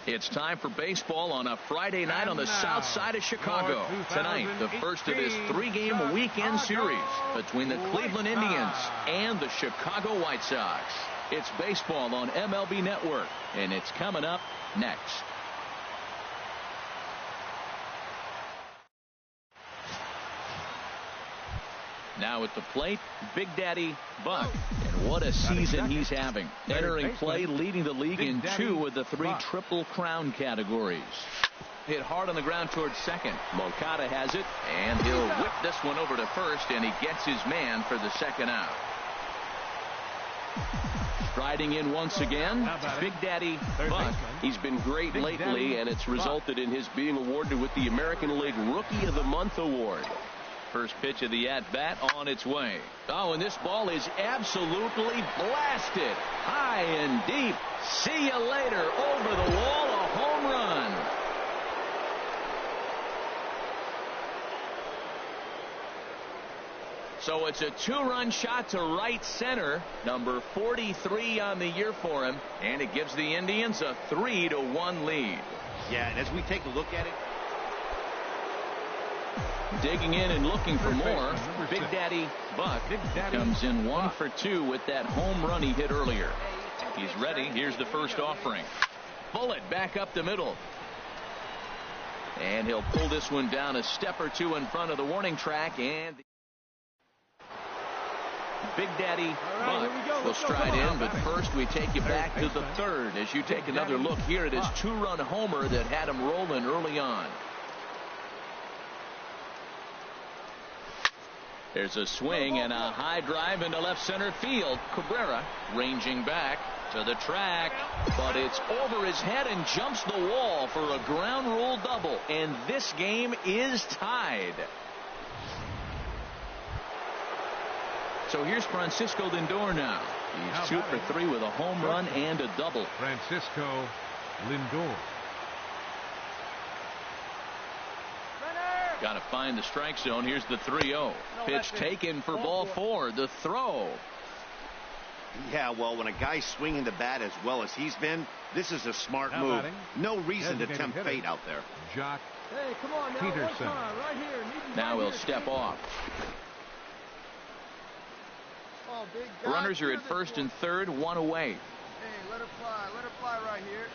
It's time for baseball on a Friday night on the south side of Chicago. Tonight, the first of this three-game weekend series between the Cleveland Indians and the Chicago White Sox. It's baseball on MLB Network, and it's coming up next. Now at the plate, Big Daddy Buck. And what a season he's having. Entering play, leading the league in 2 of the 3 Triple Crown categories. Hit hard on the ground towards second. Moncada has it, and he'll whip this one over to first, and he gets his man for the second out. Striding in once again, Big Daddy Buck. He's been great lately, and it's resulted in his being awarded with the American League Rookie of the Month award. First pitch of the at-bat on its way. Oh, and this ball is absolutely blasted. High and deep. See you later. Over the wall, a home run. So it's a 2-run shot to right center. Number 43 on the year for him. And it gives the Indians a 3-1 lead. Yeah, and as we take a look at it, digging in and looking for more, Big Daddy Buck comes in 1 for 2 with that home run he hit earlier. He's ready. Here's the first offering. Bullet back up the middle. And he'll pull this one down a step or 2 in front of the warning track. And Big Daddy Buck will stride in, but first we take you back to the 3rd as you take another look here at his 2-run homer that had him rolling early on. There's a swing and a high drive into left center field. Cabrera ranging back to the track, but it's over his head and jumps the wall for a ground rule double, and this game is tied. So here's Francisco Lindor now. He's 2 for 3 with a home run and a double. Francisco Lindor. Got to find the strike zone. Here's the 3-0. Pitch taken for ball 4. The throw. Yeah, well, when a guy's swinging the bat as well as he's been, this is a smart move. No reason to tempt fate out there. Jock come on now, Peterson. Right here. Now he'll step off. Oh, big guy. Runners are at first and third, 1 away. Hey, let her fly right here.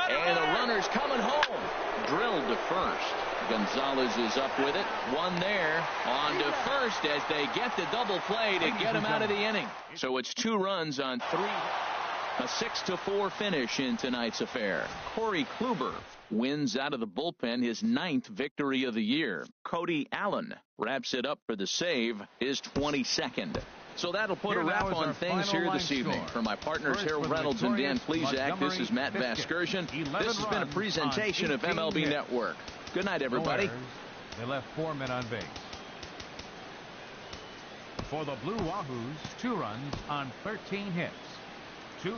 And the runner's coming home. Drilled to first. Gonzalez is up with it. One there. On to first as they get the double play to get him out of the inning. So it's 2 runs on 3. A 6-4 finish in tonight's affair. Corey Kluber wins out of the bullpen his 9th victory of the year. Cody Allen wraps it up for the save, his 22nd. So that'll put a wrap on things here this evening. For my partners Harold Reynolds and Dan Plesac, this is Matt Vasgersian. This has been a presentation of MLB Network. Good night, everybody. They left 4 men on base. For the Blue Wahoos, 2 runs on 13 hits. 2.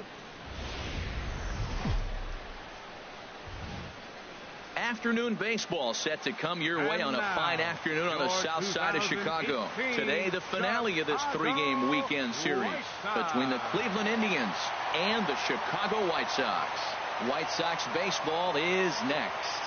Afternoon baseball set to come your way on a fine afternoon on the south side of Chicago. Today, the finale of this 3-game weekend series between the Cleveland Indians and the Chicago White Sox. White Sox baseball is next.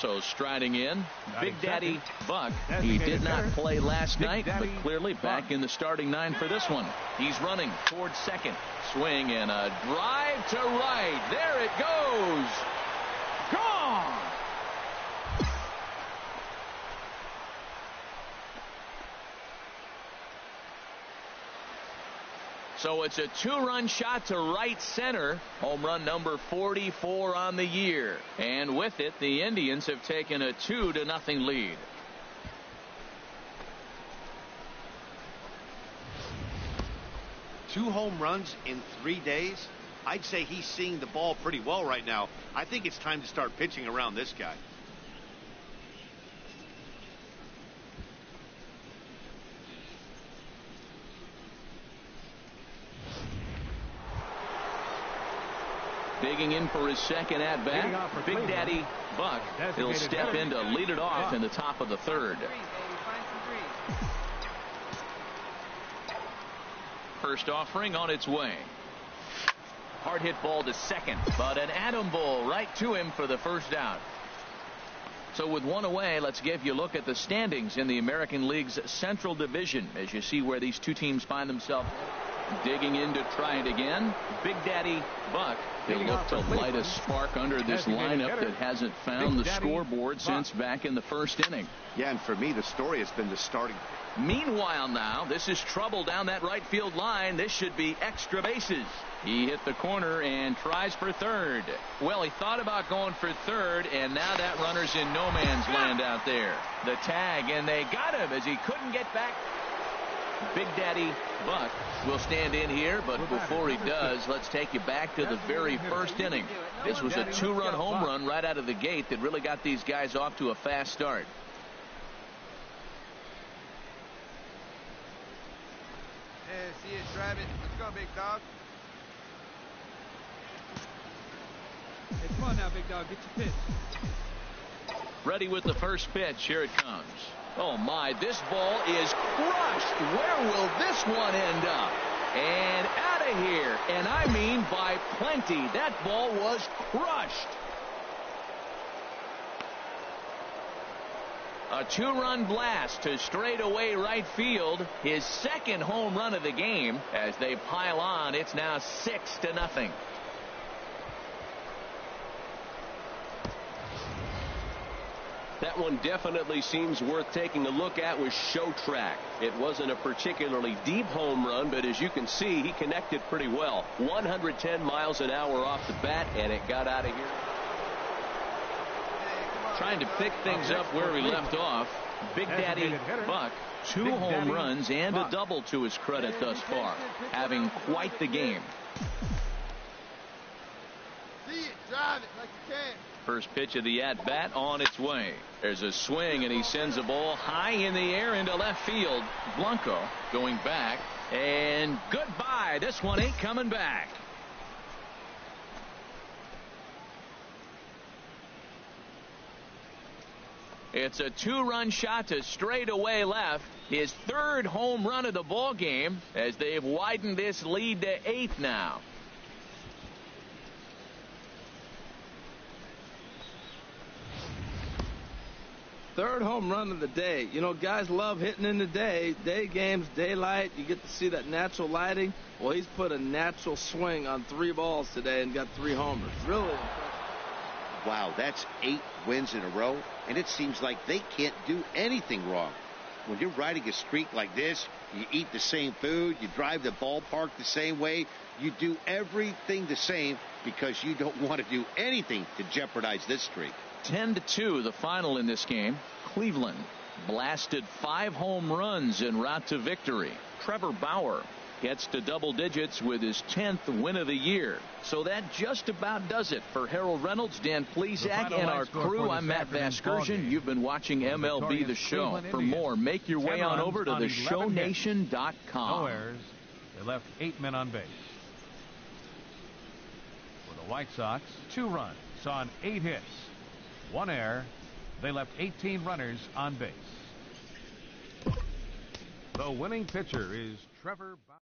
So striding in, Big Daddy Buck. He did not play last night, but clearly back in the starting 9 for this one. He's running towards second. Swing and a drive to right. There it goes. Gone. So it's a 2-run shot to right center. Home run number 44 on the year. And with it, the Indians have taken a 2-0 lead. Two home runs in 3 days? I'd say he's seeing the ball pretty well right now. I think it's time to start pitching around this guy. Digging in for his second at bat, Big Daddy Buck. He'll step in to lead it off in the top of the third. First offering on its way. Hard hit ball to second, but an atom ball right to him for the first out. So with one away, let's give you a look at the standings in the American League's Central Division as you see where these two teams find themselves. Digging in to try it again, Big Daddy Buck. He'll look to light a spark under this lineup that hasn't found the scoreboard since back in the first inning. Yeah, and for me, the story has been the starting. Meanwhile now, this is trouble down that right field line. This should be extra bases. He hit the corner and tries for third. Well, he thought about going for third, and now that runner's in no man's land out there. The tag, and they got him as he couldn't get back. Big Daddy Buck will stand in here, but before he does, let's take you back to the very first inning. This was a 2-run home run right out of the gate that really got these guys off to a fast start. Yeah, see it, drive it. Let's go, big dog. Hey, come on now, big dog. Get your pitch. Ready with the first pitch. Here it comes. Oh, my. This ball is crushed. Where will this one end up? And out of here. And I mean by plenty. That ball was crushed. A 2-run blast to straightaway right field. His second home run of the game. As they pile on, it's now 6-0. That one definitely seems worth taking a look at with Show Track. It wasn't a particularly deep home run, but as you can see, he connected pretty well. 110 miles an hour off the bat, and it got out of here. Trying to pick things up where we left off. Big Daddy Buck, 2 home runs and a double to his credit thus far. Having quite the game. See it, drive it like you can. First pitch of the at-bat on its way. There's a swing, and he sends a ball high in the air into left field. Blanco going back, and goodbye. This one ain't coming back. It's a 2-run shot to straightaway left. His third home run of the ball game as they've widened this lead to 8 now. Third home run of the day. You know, guys love hitting in the day. Day games, daylight. You get to see that natural lighting. Well, he's put a natural swing on 3 balls today and got 3 homers. Really impressive. Wow, that's 8 wins in a row, and it seems like they can't do anything wrong. When you're riding a streak like this, you eat the same food, you drive the ballpark the same way, you do everything the same because you don't want to do anything to jeopardize this streak. 10-2 the final in this game. Cleveland blasted 5 home runs en route to victory. Trevor Bauer gets to double digits with his 10th win of the year. So that just about does it for Harold Reynolds, Dan Plesac, and our crew. I'm Matt Vasgersian. You've been watching MLB The Show. For more, make your way on over to theshownation.com. No errors. They left 8 men on base. For the White Sox, 2 runs on 8 hits. 1 error. They left 18 runners on base. The winning pitcher is Trevor Bauer.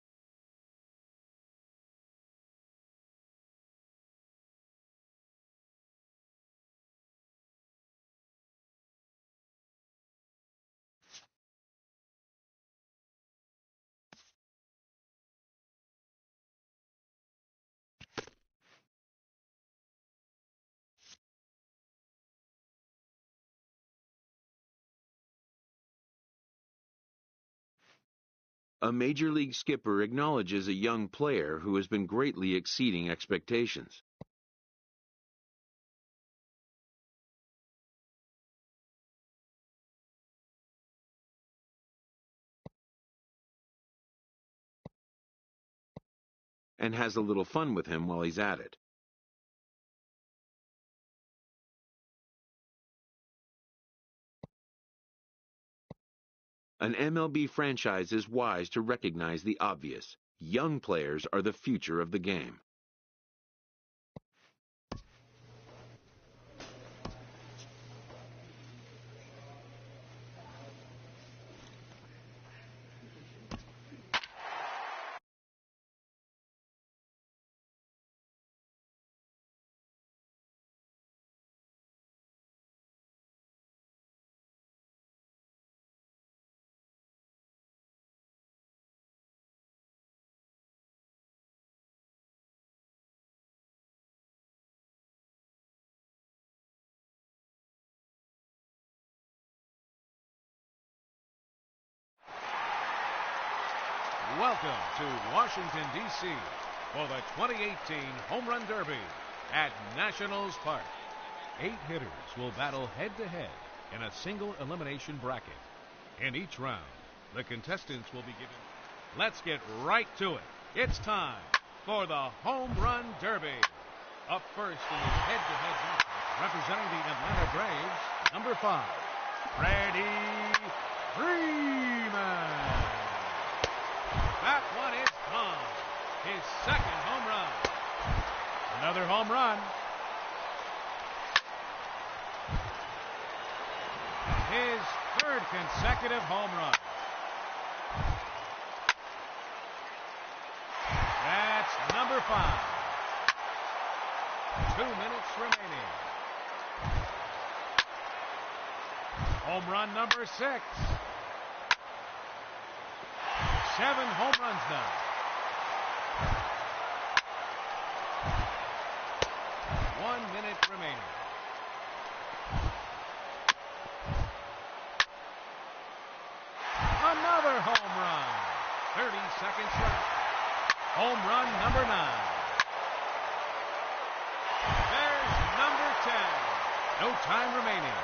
A major league skipper acknowledges a young player who has been greatly exceeding expectations. And has a little fun with him while he's at it. An MLB franchise is wise to recognize the obvious. Young players are the future of the game. Welcome to Washington, D.C. for the 2018 Home Run Derby at Nationals Park. 8 hitters will battle head-to-head in a single elimination bracket. In each round, the contestants will be given... Let's get right to it. It's time for the Home Run Derby. Up first in the head-to-head matchup, representing the Atlanta Braves, number 5, Freddie Freeman. That one is gone. His second home run. Another home run. His third consecutive home run. That's number 5. 2 minutes remaining. Home run number 6. 7 home runs now. 1 minute remaining. Another home run. 30 seconds left. Home run number 9. There's number 10. No time remaining.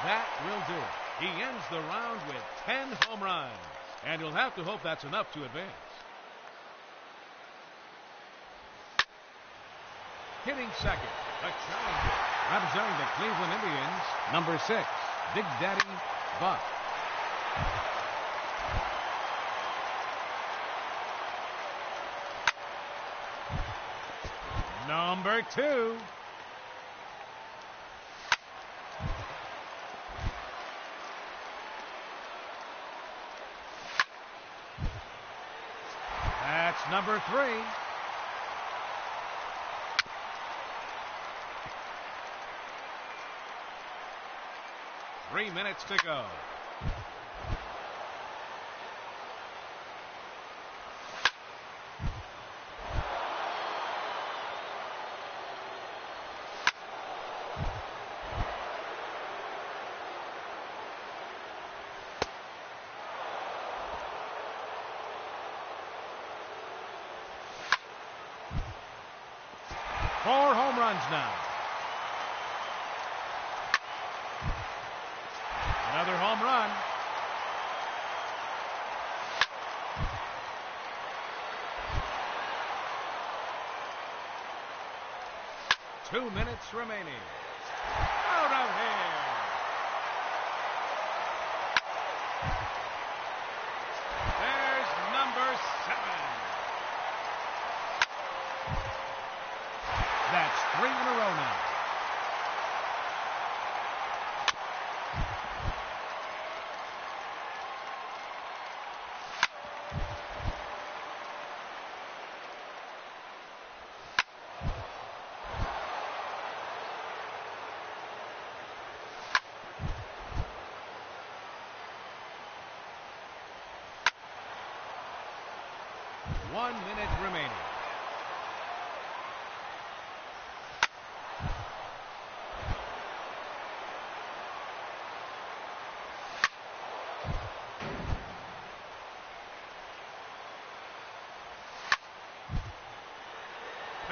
That will do it. He ends the round with 10 home runs. And you'll have to hope that's enough to advance. Hitting second, the challenger, representing the Cleveland Indians, number 6, Big Daddy Buck. Number 2. That's number 3. Three minutes to go. Four home runs now. Another home run. Two minutes remaining. Out of here. There's number 7. That's 3 in a row now. One minute remaining.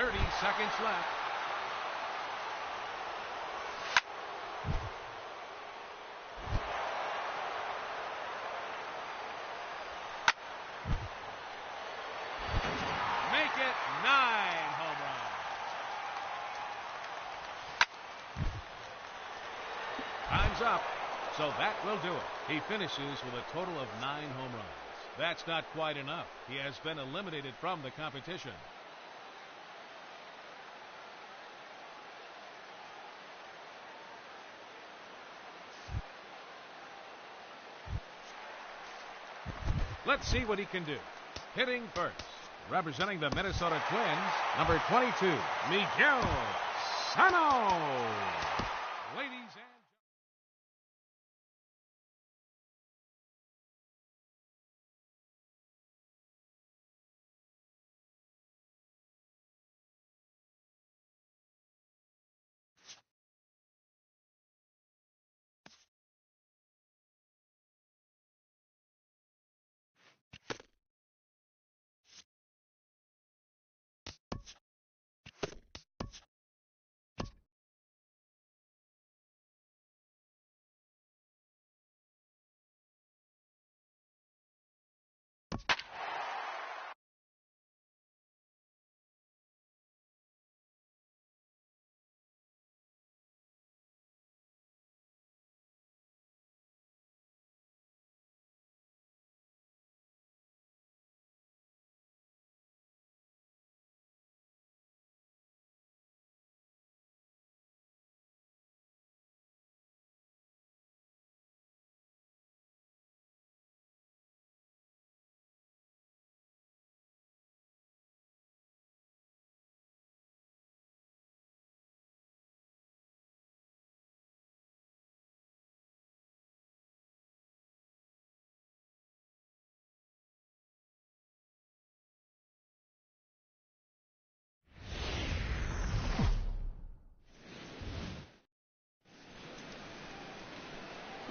30 seconds left. Make it 9 home runs. Time's up. So that will do it. He finishes with a total of 9 home runs. That's not quite enough. He has been eliminated from the competition. Let's see what he can do. Hitting first, representing the Minnesota Twins, number 22, Miguel Sano. Ladies and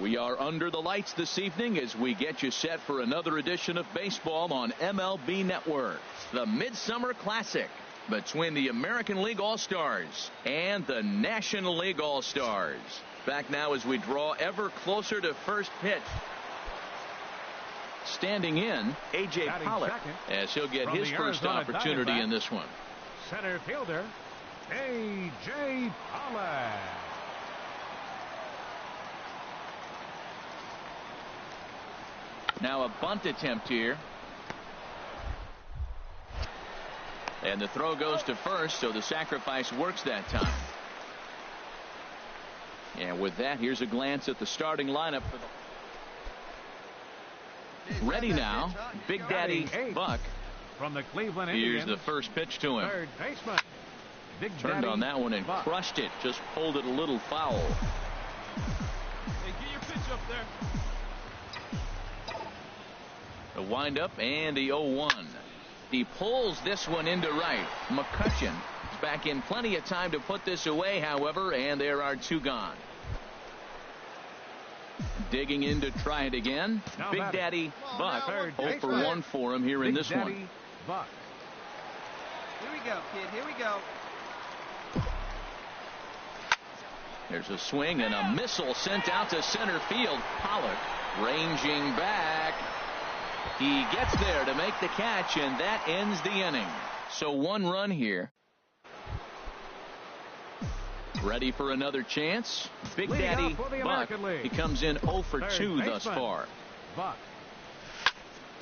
we are under the lights this evening as we get you set for another edition of baseball on MLB Network. The Midsummer Classic between the American League All-Stars and the National League All-Stars. Back now as we draw ever closer to first pitch. Standing in, A.J. Pollock, as he'll get his first opportunity in this one. center fielder, A.J. Pollock. Now a bunt attempt here. And the throw goes to first, so the sacrifice works that time. And with that, here's a glance at the starting lineup for the ready now, Big Daddy Buck. From the Cleveland Here's Indians, the first pitch to him. third baseman, Big Turned Daddy on that one and Buck. crushed it. Just pulled it a little foul. Hey, get your pitch up there. The windup and the 0-1. He pulls this one into right. McCutcheon is back in plenty of time to put this away, however, and there are 2 gone. Digging in to try it again. Now Big batting. Daddy Buck. Third 0 for baseman. 1 for him here Big in this Daddy one. Buck. Here we go, kid. Here we go. There's a swing and a missile sent out to center field. Pollock ranging back. He gets there to make the catch, and that ends the inning. So 1 run here. Ready for another chance. Big Leading Daddy off for the Buck. American League. He comes in 0 for Third 2 thus baseman. far. Buck.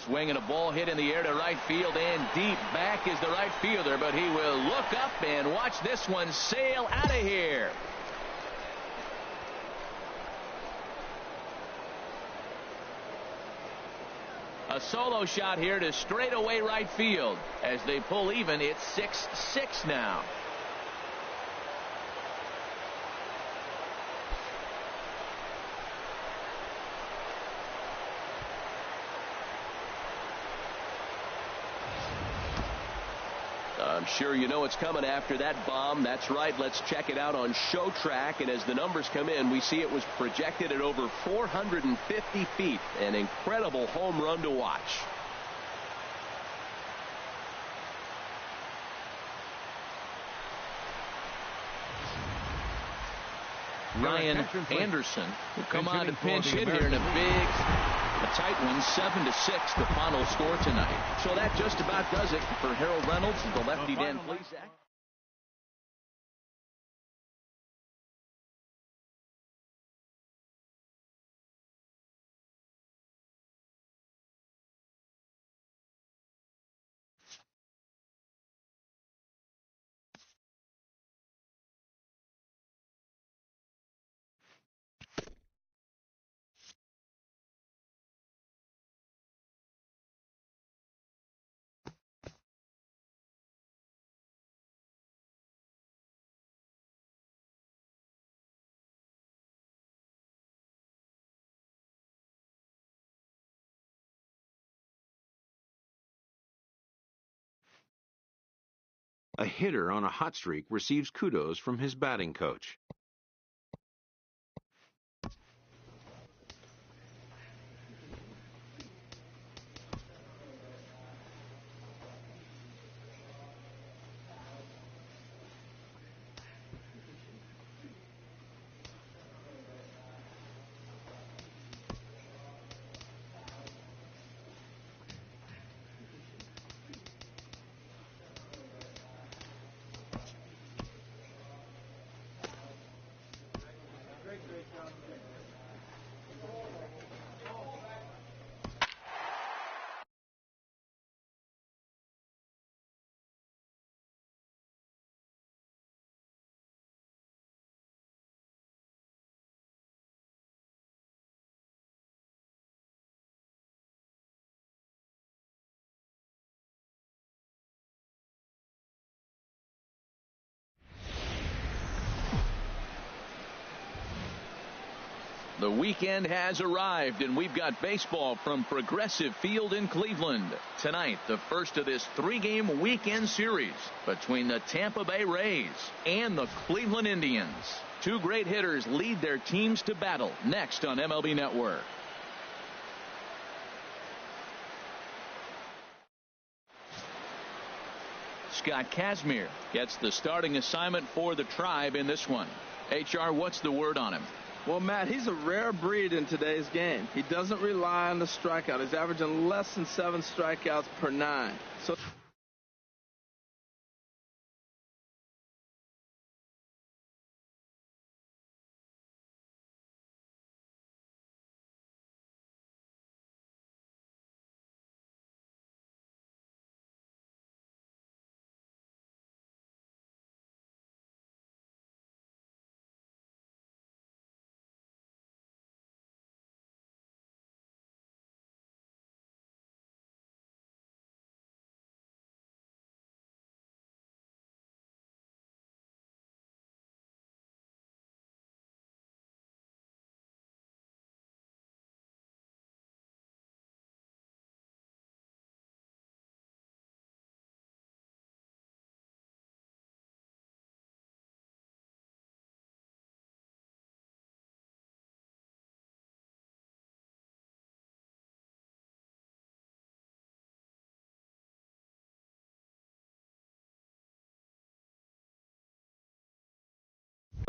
Swinging a ball hit in the air to right field, and deep back is the right fielder, but he will look up and watch this one sail out of here. A solo shot here to straightaway right field. As they pull even, it's 6-6 now. I'm sure you know what's coming after that bomb. That's right. Let's check it out on Show Track. And as the numbers come in, we see it was projected at over 450 feet. An incredible home run to watch. Ryan Anderson, will come on to pinch hit here in a tight one, 7-6, the final score tonight. So that just about does it for Harold Reynolds, the lefty Dan Plesac. A hitter on a hot streak receives kudos from his batting coach. The weekend has arrived, and we've got baseball from Progressive Field in Cleveland. Tonight, the first of this 3-game weekend series between the Tampa Bay Rays and the Cleveland Indians. Two great hitters lead their teams to battle next on MLB Network. Scott Kazmir gets the starting assignment for the Tribe in this one. HR, what's the word on him? Well, Matt, he's a rare breed in today's game. He doesn't rely on the strikeout. He's averaging less than 7 strikeouts per 9. So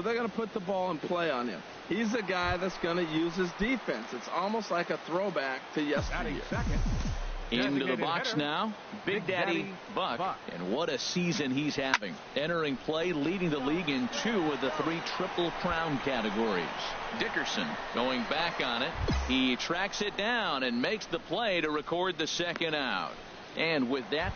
they're going to put the ball in play on him. He's a guy that's going to use his defense. It's almost like a throwback to yesterday. Into the box now, Big Daddy Buck. And what a season he's having. Entering play, leading the league in 2 of the 3 Triple Crown categories. Dickerson going back on it. He tracks it down and makes the play to record the second out. And with that,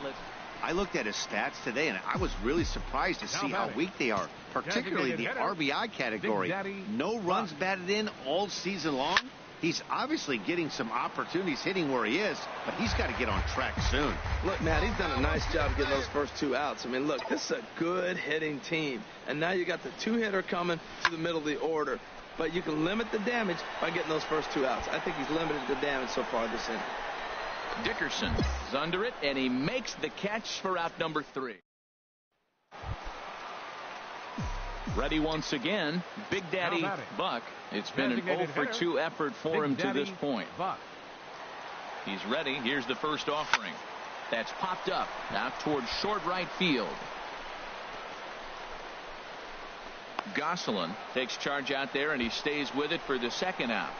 I looked at his stats today, and I was really surprised to see how weak they are, particularly the RBI category. No runs batted in all season long. He's obviously getting some opportunities hitting where he is, but he's got to get on track soon. Look, Matt, he's done a nice job getting those first 2 outs. I mean, look, this is a good hitting team. And now you got the 2-hitter coming to the middle of the order. But you can limit the damage by getting those first 2 outs. I think he's limited the damage so far this inning. Dickerson is under it, and he makes the catch for out number 3. Ready once again, Big Daddy Buck. It's been an 0-for-2 effort for him to this point. He's ready. Here's the first offering. That's popped up out towards short right field. Gosselin takes charge out there, and he stays with it for the second out.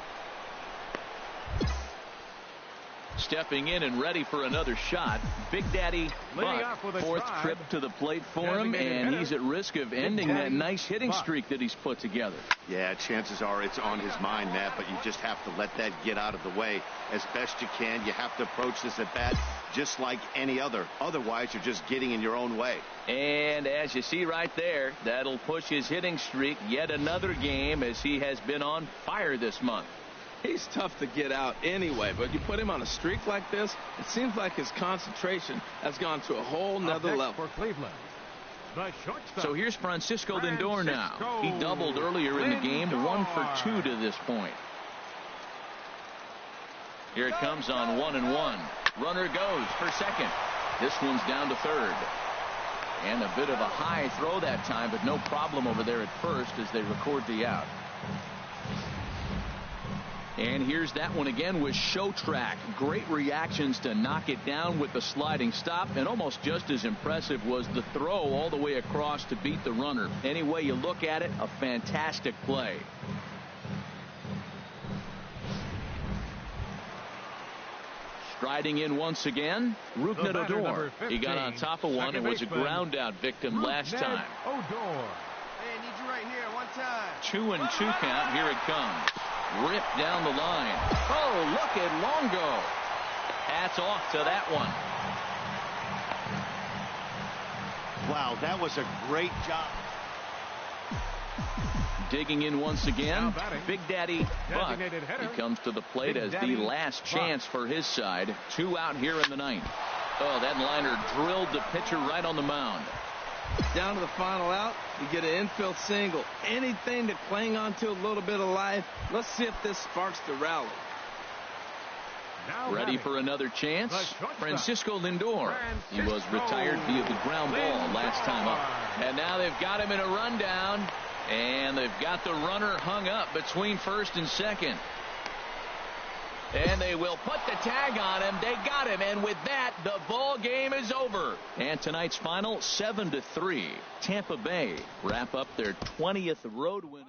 Stepping in and ready for another shot, Big Daddy Buck, fourth trip to the plate for him, and he's at risk of ending that nice hitting streak that he's put together. Yeah, chances are it's on his mind, Matt, but you just have to let that get out of the way as best you can. You have to approach this at bat just like any other. Otherwise, you're just getting in your own way. And as you see right there, that'll push his hitting streak yet another game, as he has been on fire this month. He's tough to get out anyway, but you put him on a streak like this, it seems like his concentration has gone to a whole nother level. For Cleveland, the shortstop. So here's Francisco Lindor now. He doubled earlier in the game, 1 for 2 to this point. Here it comes on 1-1. Runner goes for second. This one's down to third. And a bit of a high throw that time, but no problem over there at first as they record the out. And here's that one again with Show Track. Great reactions to knock it down with the sliding stop, and almost just as impressive was the throw all the way across to beat the runner. Any way you look at it, a fantastic play. Striding in once again, Rougned Odor. He got on top of one and was a ground out victim last time. Odor. Hey, I need you right here, one time. 2-2 count. Here it comes. Ripped down the line. Oh, look at Longo. Hats off to that one. Wow, that was a great job. Digging in once again, Big Daddy Buck. He comes to the plate as the last chance for his side. 2 out here in the ninth. Oh, that liner drilled the pitcher right on the mound. Down to the final out, you get an infield single. Anything to cling on to a little bit of life. Let's see if this sparks the rally. Ready for another chance? Francisco Lindor. He was retired via the ground ball last time up. And now they've got him in a rundown. And they've got the runner hung up between first and second. And they will put the tag on him. They got him. And with that, the ball game is over. And tonight's final, 7-3. Tampa Bay wrap up their 20th road win.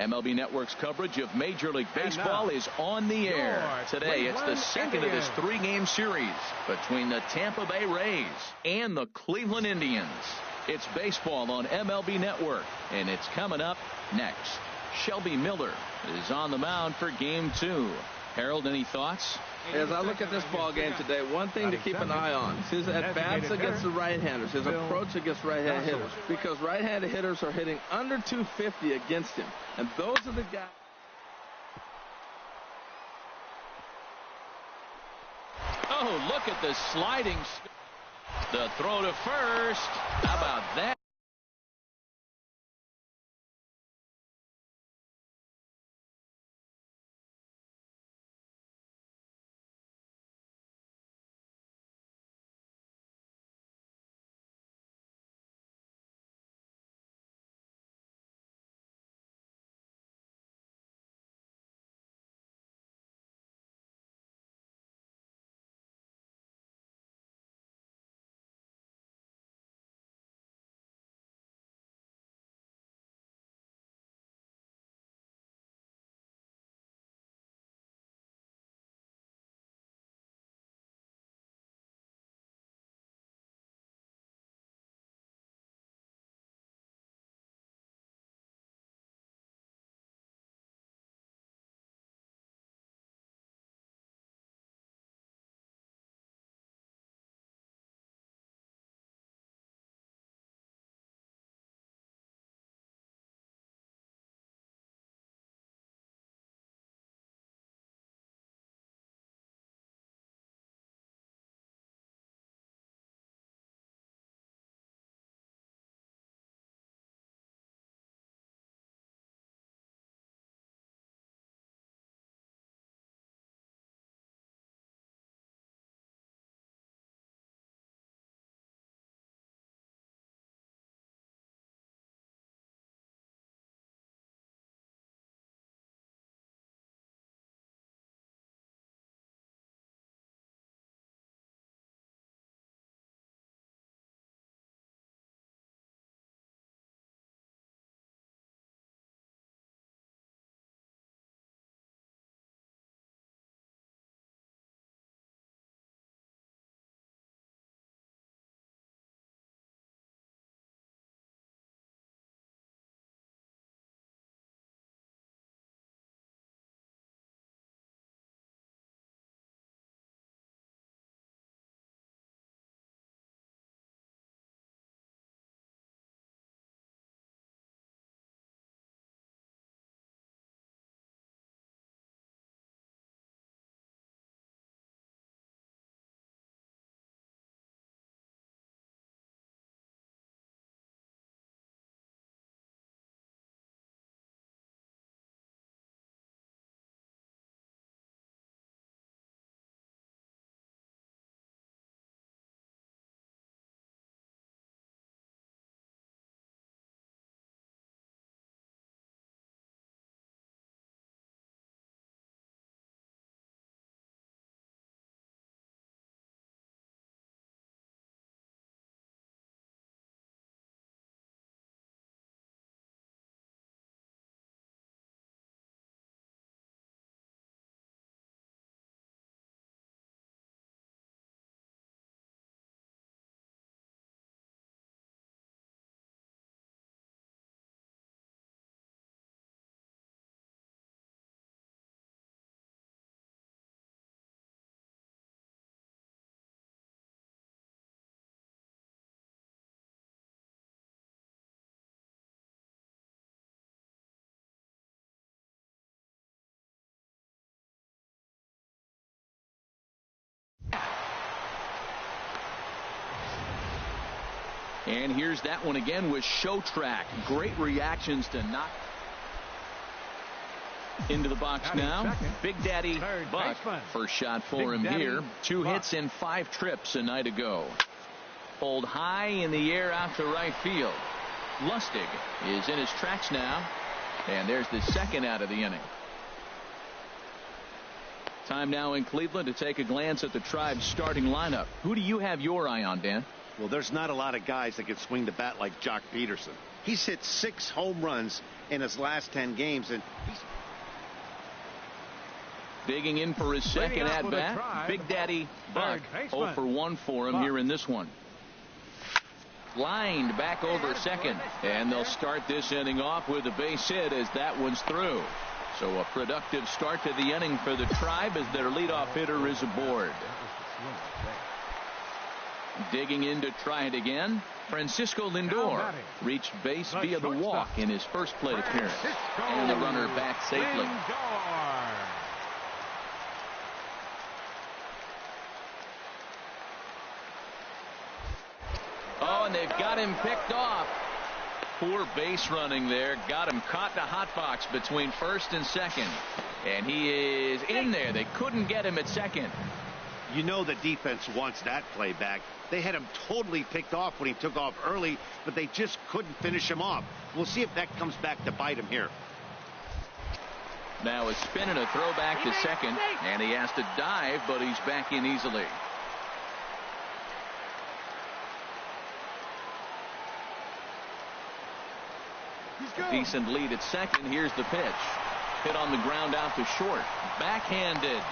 MLB Network's coverage of Major League Baseball is on the air. Today, it's the second of this 3-game series between the Tampa Bay Rays and the Cleveland Indians. It's baseball on MLB Network, and it's coming up next. Shelby Miller is on the mound for Game 2. Harold, any thoughts? As I look at this ball game today, one thing to keep an eye on is his at-bats against the right-handers, his approach against right-handed hitters, because right-handed hitters are hitting under 250 against him, and those are the guys. Oh, look at the sliding. The throw to first. How about that? And here's that one again with Show Track. Great reactions to knock into the box now. Big Daddy Buck, first shot for him here. 2 hits and 5 trips a night ago. Pulled high in the air out to right field. Lustig is in his tracks now. And there's the second out of the inning. Time now in Cleveland to take a glance at the Tribe's starting lineup. Who do you have your eye on, Dan? Well, there's not a lot of guys that can swing the bat like Jock Peterson. He's hit 6 home runs in his last 10 games, and he's digging in for his second at bat. Big Daddy Buck 0 for 1 for him here in this one. Lined back over second, and they'll start this inning off with a base hit as that one's through. So a productive start to the inning for the Tribe as their leadoff hitter is aboard. Digging in to try it again, Francisco Lindor reached base via the walk in his first plate appearance, and the runner back safely. Oh, and they've got him picked off. Poor base running there. Got him caught in the hot box between first and second. And he is in there. They couldn't get him at second. You know the defense wants that play back. They had him totally picked off when he took off early, but they just couldn't finish him off. We'll see if that comes back to bite him here. Now a spin and a throw back to second, and he has to dive, but he's back in easily. A decent lead at second. Here's the pitch. Hit on the ground out to short. Backhanded.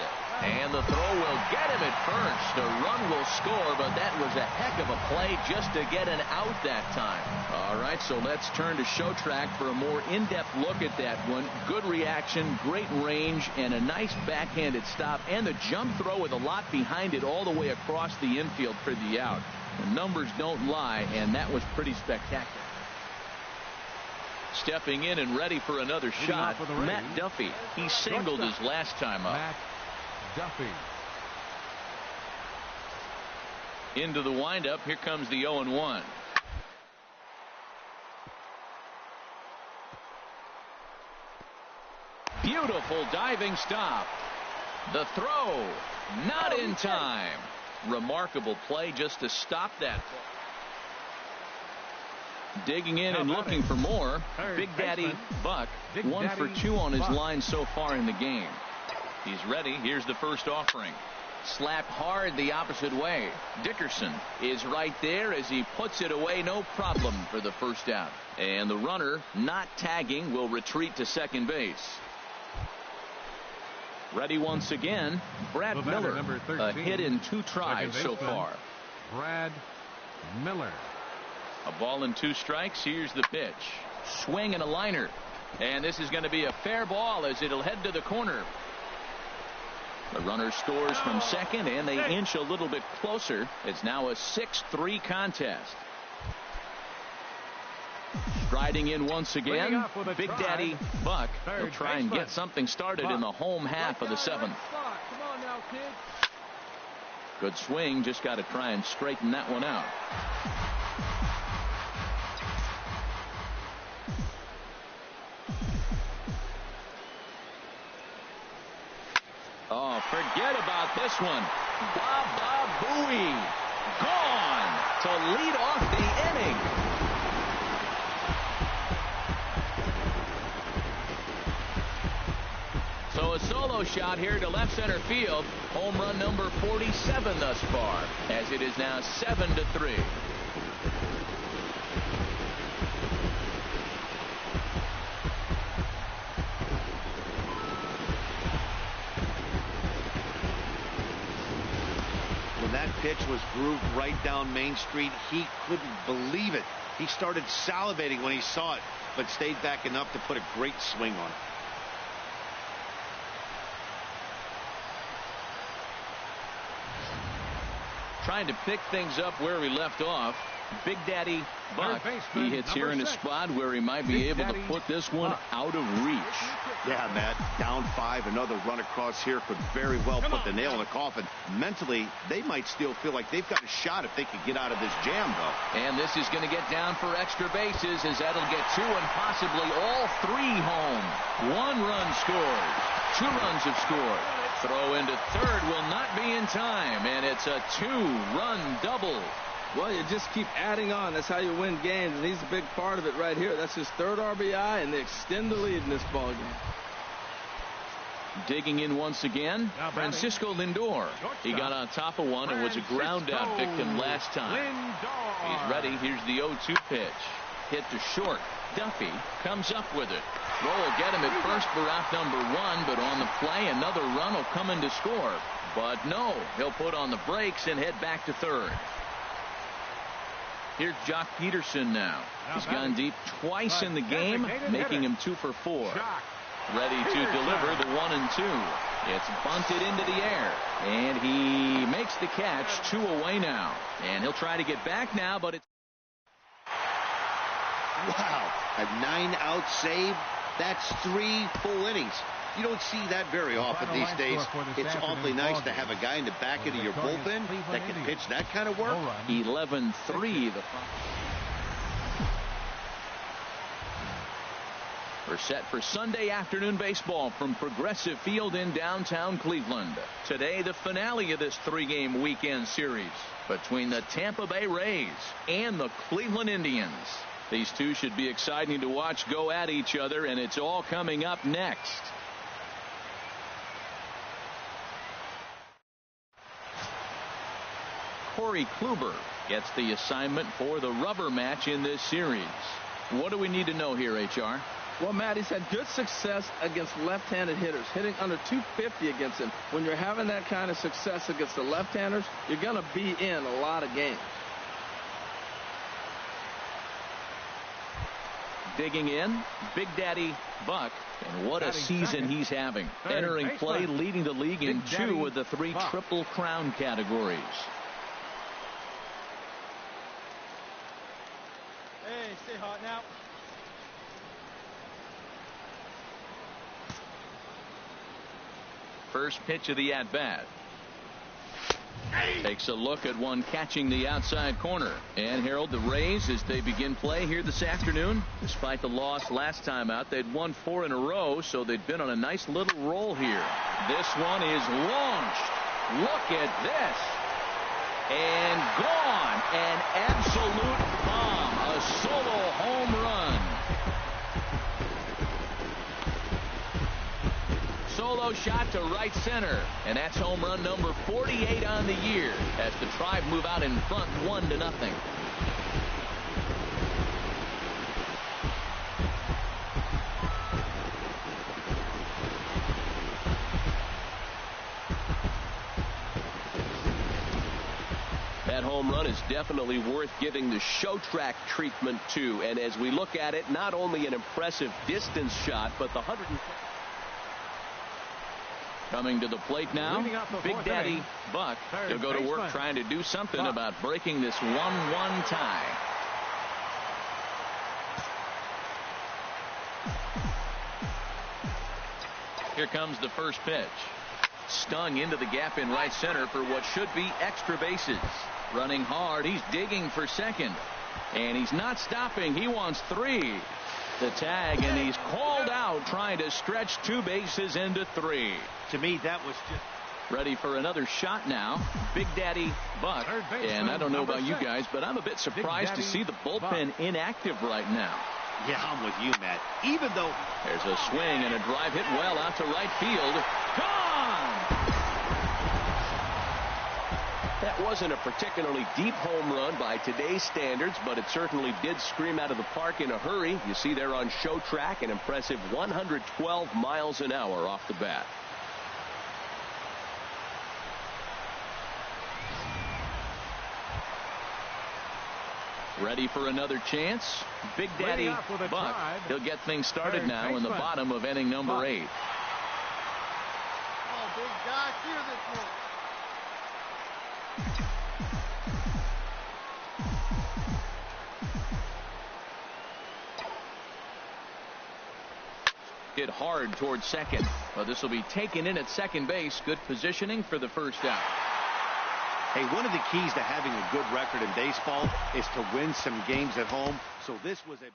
And the throw will get him at first. A run will score, but that was a heck of a play just to get an out that time. All right, so let's turn to Show Track for a more in-depth look at that one. Good reaction, great range, and a nice backhanded stop. And the jump throw with a lot behind it all the way across the infield for the out. The numbers don't lie, and that was pretty spectacular. Stepping in and ready for another shot, Matt Duffy. He singled his last time up. Matt Duffy. Into the windup. Here comes the 0-1. Beautiful diving stop. The throw, not in time. Remarkable play just to stop that. Digging in and looking for more. Big Daddy Buck, 1 for 2 on his line so far in the game. He's ready. Here's the first offering. Slapped hard the opposite way. Dickerson is right there as he puts it away. No problem for the first out. And the runner, not tagging, will retreat to second base. Ready once again, Brad Miller. A hit in 2 tries so far. Brad Miller. A ball and 2 strikes. Here's the pitch. Swing and a liner. And this is going to be a fair ball as it'll head to the corner. The runner scores from second, and they inch a little bit closer. It's now a 6-3 contest. Striding in once again, Big Daddy Buck will try and get something started in the home half of the 7th. Good swing. Just got to try and straighten that one out. Oh, forget about this one. Baba Booey gone to lead off the inning. So a solo shot here to left center field. Home run number 47 thus far, as it is now 7-3. That pitch was grooved right down Main Street. He couldn't believe it. He started salivating when he saw it, but stayed back enough to put a great swing on it. Trying to pick things up where we left off. Big Daddy Buck, he hits here in a spot where he might be able to put this one out of reach. Yeah, Matt, down 5, another run across here could very well put the nail in the coffin. Mentally, they might still feel like they've got a shot if they could get out of this jam, though. And this is going to get down for extra bases as that'll get 2 and possibly all 3 home. 1 run scores. 2 runs have scored. Throw into third will not be in time, and it's a 2-run double. Well, you just keep adding on. That's how you win games, and he's a big part of it right here. That's his 3rd RBI, and they extend the lead in this ballgame. Digging in once again, Francisco Lindor. He got on top of one and was a ground out victim last time. He's ready. Here's the 0-2 pitch. Hit to short. Duffy comes up with it. Roll will get him at first for out number 1, but on the play, another run will come in to score. But no, he'll put on the brakes and head back to third. Here's Jock Peterson now. He's gone deep twice in the game, making him 2 for 4. Ready to deliver the 1-2. It's bunted into the air, and he makes the catch. 2 away now, and he'll try to get back now, but it's wow, a 9-out save. That's 3 full innings. You don't see that very often these days. It's awfully nice to have a guy in the back end of your bullpen that can pitch that kind of work. 11-3. We're set for Sunday afternoon baseball from Progressive Field in downtown Cleveland. Today, the finale of this 3-game weekend series between the Tampa Bay Rays and the Cleveland Indians. These two should be exciting to watch go at each other, and it's all coming up next. Corey Kluber gets the assignment for the rubber match in this series. What do we need to know here, HR? Well, Matt, he's had good success against left-handed hitters, hitting under 250 against him. When you're having that kind of success against the left-handers, you're going to be in a lot of games. Digging in, Big Daddy Buck, and what a season he's having. Entering play, leading the league in 2 of the 3 Triple Crown categories. Hey, stay hot now. First pitch of the at-bat. Takes a look at one catching the outside corner. And Harold, the Rays, as they begin play here this afternoon, despite the loss last time out, they'd won 4 in a row, so they'd been on a nice little roll here. This one is launched. Look at this. And gone. An absolute bomb. A solo home run. Solo shot to right center, and that's home run number 48 on the year as the Tribe move out in front 1-0. That home run is definitely worth giving the show track treatment to, and as we look at it, not only an impressive distance shot, but the 100. Coming to the plate now, Big Daddy Buck. He'll go to work trying to do something about breaking this 1-1 tie. Here comes the first pitch. Stung into the gap in right center for what should be extra bases. Running hard, he's digging for second. And he's not stopping. He wants 3. The tag, and he's called out trying to stretch 2 bases into 3. To me, that was just ready for another shot now. Big Daddy Buck. And I don't know about you guys, but I'm a bit surprised to see the bullpen inactive right now. Yeah, I'm with you, Matt. Even though there's a swing and a drive hit well out to right field. Gone! That wasn't a particularly deep home run by today's standards, but it certainly did scream out of the park in a hurry. You see there on show track an impressive 112 miles an hour off the bat. Ready for another chance. Big Daddy Buck. He'll get things started now in the bottom of inning number 8. Oh, big guy, clear this one. Hit hard towards second. Well, this will be taken in at second base. Good positioning for the first out. Hey, one of the keys to having a good record in baseball is to win some games at home. So this was a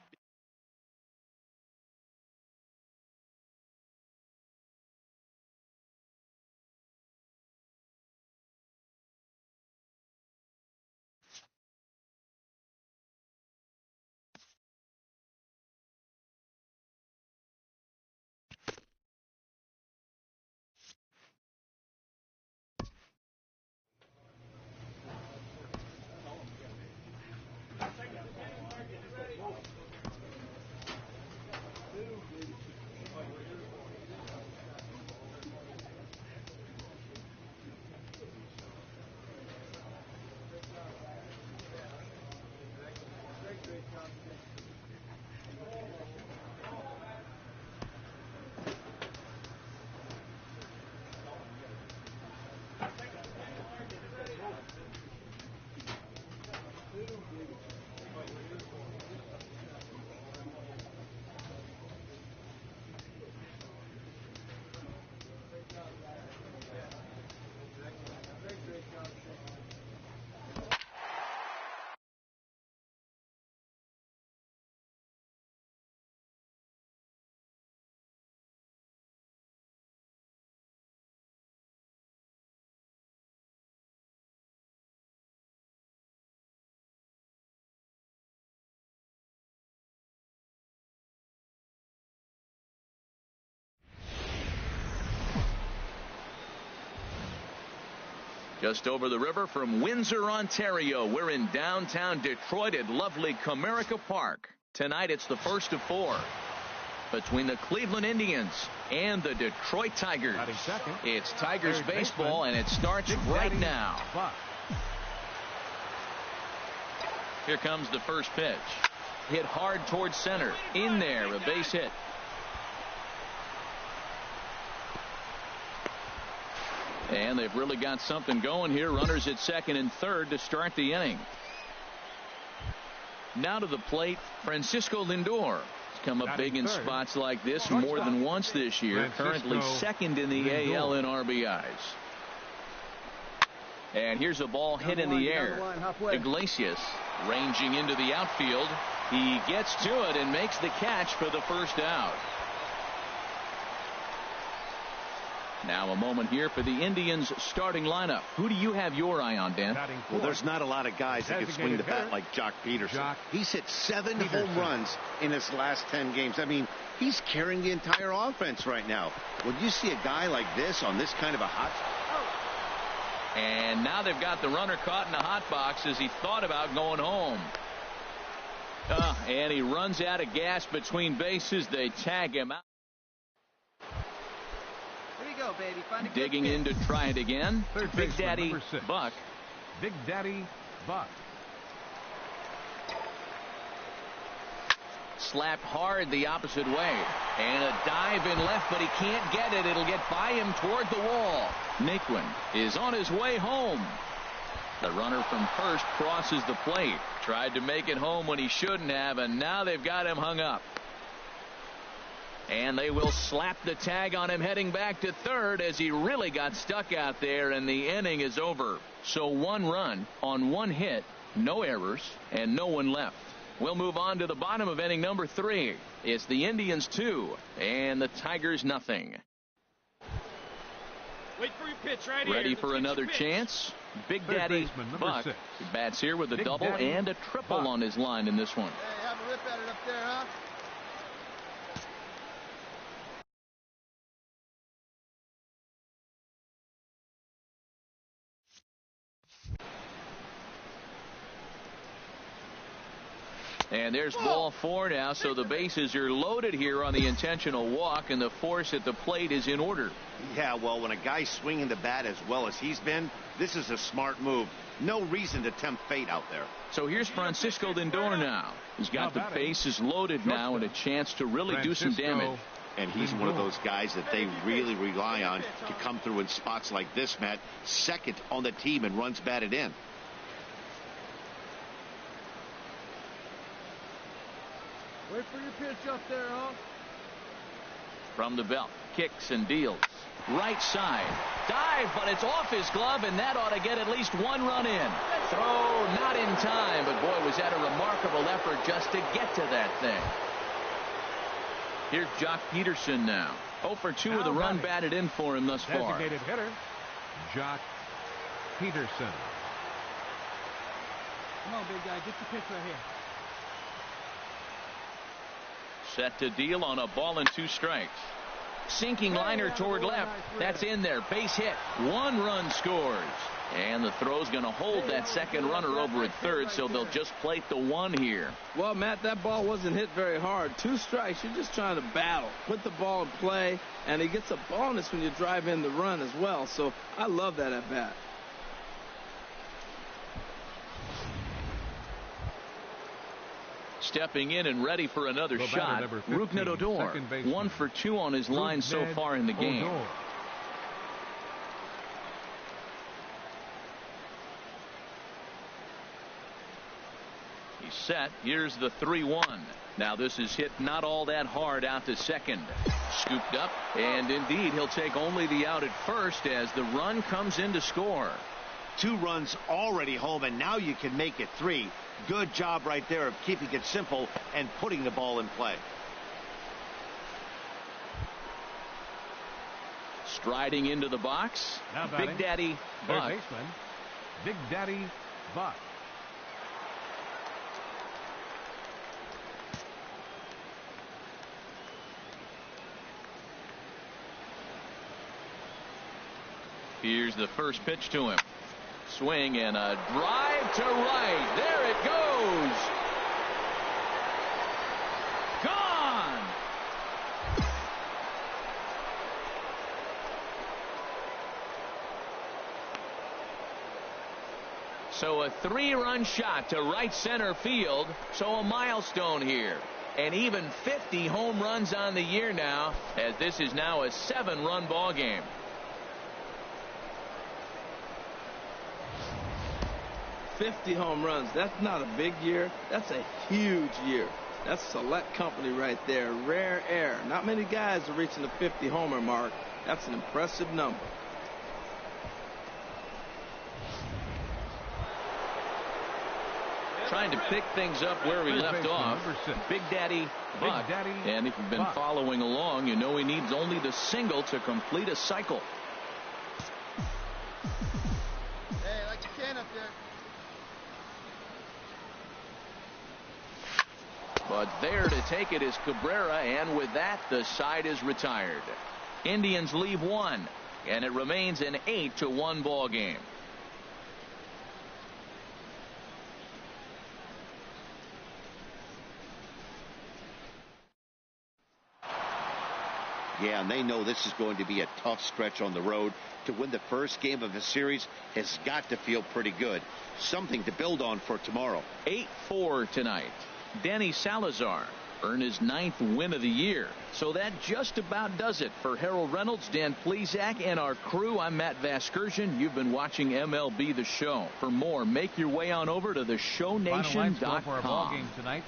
Just over the river from Windsor, Ontario. We're in downtown Detroit at lovely Comerica Park. Tonight it's the first of 4 between the Cleveland Indians and the Detroit Tigers. It's Tigers baseball, and it starts right now. Here comes the first pitch. Hit hard towards center. In there, a base hit. And they've really got something going here. Runners at second and third to start the inning. Now to the plate, Francisco Lindor. He's come up big in spots like this more than once this year. Currently second in the AL in RBIs. And here's a ball hit in the air. Iglesias ranging into the outfield. He gets to it and makes the catch for the first out. Now a moment here for the Indians starting lineup. Who do you have your eye on, Dan? Well, there's not a lot of guys that can swing the bat like Jock Peterson. He's hit 7 home runs in his last 10 games. I mean, he's carrying the entire offense right now. When you see a guy like this on this kind of a hot... And now they've got the runner caught in the hot box as he thought about going home. And he runs out of gas between bases. They tag him out. Go, baby. Find a digging in to try it again. Big Daddy Buck. Big Daddy Buck. Slapped hard the opposite way. And a dive in left, but he can't get it. It'll get by him toward the wall. Naquin is on his way home. The runner from first crosses the plate. Tried to make it home when he shouldn't have, and now they've got him hung up. And they will slap the tag on him heading back to third as he really got stuck out there, and the inning is over. So 1 run on 1 hit, no errors, and no one left. We'll move on to the bottom of inning number 3. It's the Indians 2 and the Tigers nothing. Wait for your pitch right here. Ready for another chance? Big Daddy Buck bats here with a double and a triple on his line in this one. Hey, have a rip at it up there, huh? And there's ball 4 now, so the bases are loaded here on the intentional walk, and the force at the plate is in order. Yeah, well, when a guy's swinging the bat as well as he's been, this is a smart move. No reason to tempt fate out there. So here's Francisco Lindor now. He's got the bases loaded now and a chance to really do some damage. And he's one of those guys that they really rely on to come through in spots like this, Matt. Second on the team and runs batted in. Wait for your pitch up there, huh? From the belt, kicks and deals. Right side. Dive, but it's off his glove, and that ought to get at least 1 run in. Throw not in time, but boy, was that a remarkable effort just to get to that thing. Here's Jock Peterson now. 0 for 2 with a run batted in for him thus far. Designated hitter, Jock Peterson. Come on, big guy. Get your pitch right here. Set to deal on a ball and 2 strikes. Sinking liner toward left. That's in there. Base hit. 1 run scores. And the throw's going to hold that second runner over at third, so they'll just plate the 1 here. Well, Matt, that ball wasn't hit very hard. 2 strikes. You're just trying to battle. Put the ball in play, and he gets a bonus when you drive in the run as well. So I love that at bat. Stepping in and ready for another shot, Rougned Odor. 1 for 2 on his line so far in the game. He's set. Here's the 3-1. Now this is hit not all that hard out to second. Scooped up, and indeed he'll take only the out at first as the run comes in to score. 2 runs already home, and now you can make it 3. Good job right there of keeping it simple and putting the ball in play. Striding into the box, Big Daddy Buck. Baseman, Big Daddy Buck. Here's the first pitch to him. Swing and a drive to right. There it goes. Gone. So a 3-run shot to right center field. So a milestone here. And even 50 home runs on the year now, as this is now a 7-run ball game. $50 home runs. That's not a big year. That's a huge year. That's select company right there. Rare air. Not many guys are reaching the 50 homer mark. That's an impressive number. Trying to pick things up where we left off. Big Daddy Buck. And if you've been following along, you know he needs only the single to complete a cycle. Hey, like you can up there. But there to take it is Cabrera, and with that, the side is retired. Indians leave 1, and it remains an 8-1 ball game. Yeah, and they know this is going to be a tough stretch on the road. To win the first game of a series has got to feel pretty good. Something to build on for tomorrow. 8-4 tonight. Danny Salazar earned his 9th win of the year. So that just about does it for Harold Reynolds, Dan Plesac, and our crew. I'm Matt Vasgersian. You've been watching MLB The Show. For more, make your way on over to theshownation.com. For a ball game tonight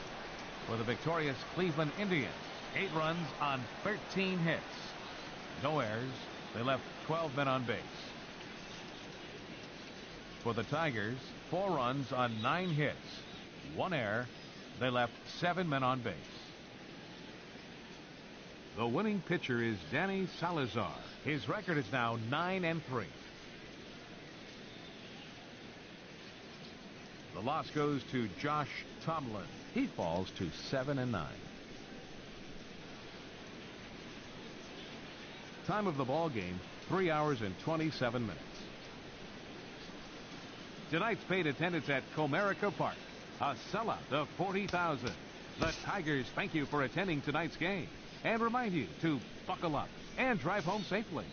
for the victorious Cleveland Indians. 8 runs on 13 hits. No errors. They left 12 men on base. For the Tigers, 4 runs on 9 hits. 1 error. They left 7 men on base. The winning pitcher is Danny Salazar. His record is now 9-3. The loss goes to Josh Tomlin. He falls to 7-9. Time of the ball game, 3 hours and 27 minutes. Tonight's paid attendance at Comerica Park, a sellout of 40,000. The Tigers thank you for attending tonight's game and remind you to buckle up and drive home safely.